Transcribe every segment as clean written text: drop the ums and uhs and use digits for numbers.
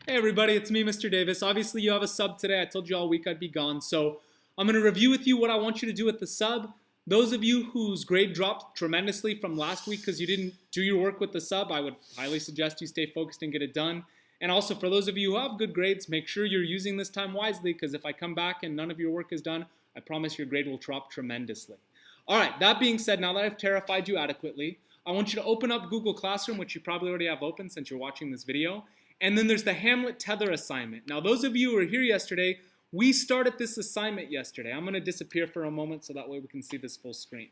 Hey everybody, it's me, Mr. Davis. Obviously you have a sub today. I told you all week I'd be gone. So I'm going to review with you what I want you to do with the sub. Those of you whose grade dropped tremendously from last week because you didn't do your work with the sub, I would highly suggest you stay focused and get it done. And also for those of you who have good grades, make sure you're using this time wisely because if I come back and none of your work is done, I promise your grade will drop tremendously. All right, that being said, now that I've terrified you adequately, I want you to open up Google Classroom, which you probably already have open since you're watching this video. And then there's the Hamlet Tether assignment. Now, those of you who were here yesterday, we started this assignment yesterday. I'm going to disappear for a moment so that way we can see this full screen.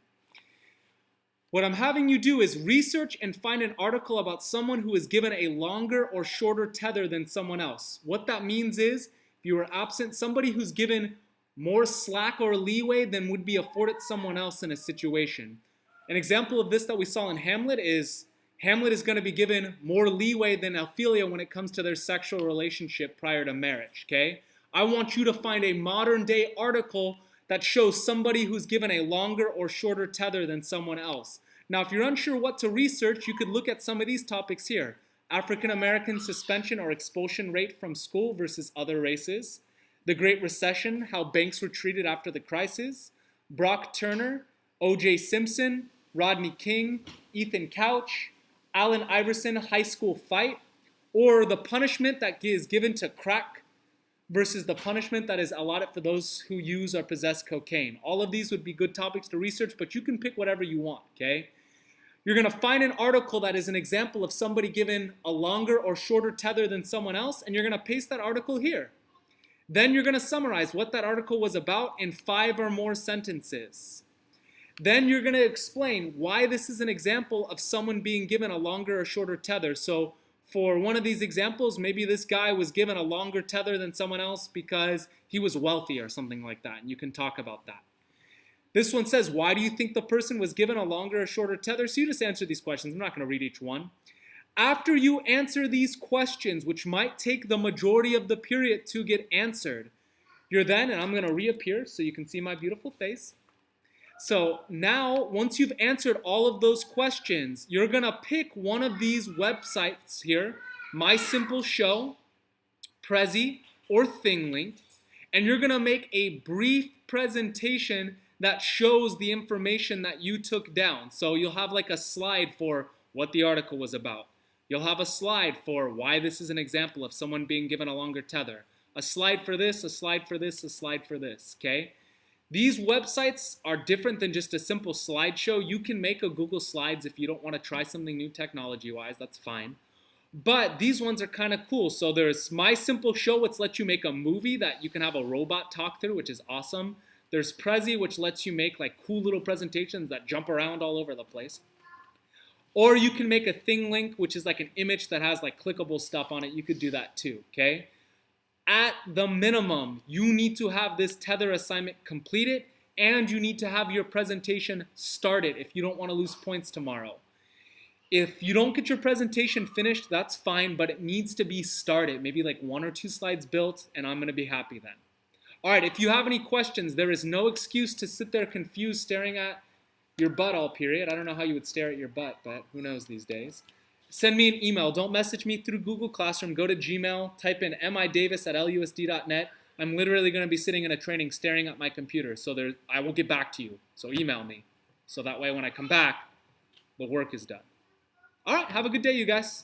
What I'm having you do is research and find an article about someone who is given a longer or shorter tether than someone else. What that means is, if you were absent, somebody who's given more slack or leeway than would be afforded someone else in a situation. An example of this that we saw in Hamlet is Hamlet is going to be given more leeway than Ophelia when it comes to their sexual relationship prior to marriage, okay? I want you to find a modern day article that shows somebody who's given a longer or shorter tether than someone else. Now, if you're unsure what to research, you could look at some of these topics here. African American suspension or expulsion rate from school versus other races. The Great Recession, how banks were treated after the crisis. Brock Turner, O.J. Simpson, Rodney King, Ethan Couch, Allen Iverson high school fight, or the punishment that is given to crack versus the punishment that is allotted for those who use or possess cocaine. All of these would be good topics to research, but you can pick whatever you want, okay? You're going to find an article that is an example of somebody given a longer or shorter tether than someone else, and you're going to paste that article here. Then you're going to summarize what that article was about in 5 or more sentences. Then you're going to explain why this is an example of someone being given a longer or shorter tether. So for one of these examples, maybe this guy was given a longer tether than someone else because he was wealthy or something like that, and you can talk about that. This one says, why do you think the person was given a longer or shorter tether? So you just answer these questions. I'm not going to read each one. After you answer these questions, which might take the majority of the period to get answered, you're then, and I'm going to reappear so you can see my beautiful face. So now, once you've answered all of those questions, you're going to pick one of these websites here, My Simple Show, Prezi, or ThingLink, and you're going to make a brief presentation that shows the information that you took down. So you'll have like a slide for what the article was about. You'll have a slide for why this is an example of someone being given a longer tether. A slide for this, a slide for this, a slide for this, okay? These websites are different than just a simple slideshow. You can make a Google Slides if you don't want to try something new technology-wise, that's fine. But these ones are kind of cool. So there's My Simple Show, which lets you make a movie that you can have a robot talk through, which is awesome. There's Prezi, which lets you make like cool little presentations that jump around all over the place. Or you can make a ThingLink, which is like an image that has like clickable stuff on it. You could do that too, okay? At the minimum, you need to have this Tether assignment completed and you need to have your presentation started if you don't want to lose points tomorrow. If you don't get your presentation finished, that's fine, but it needs to be started. Maybe like 1 or 2 slides built, and I'm going to be happy then. All right, if you have any questions, there is no excuse to sit there confused staring at your butt all period. I don't know how you would stare at your butt, but who knows these days. Send me an email. Don't message me through Google Classroom. Go to Gmail, type in midavis@lusd.net. I'm literally going to be sitting in a training staring at my computer, so I will get back to you. So email me. So that way when I come back, the work is done. All right, have a good day, you guys.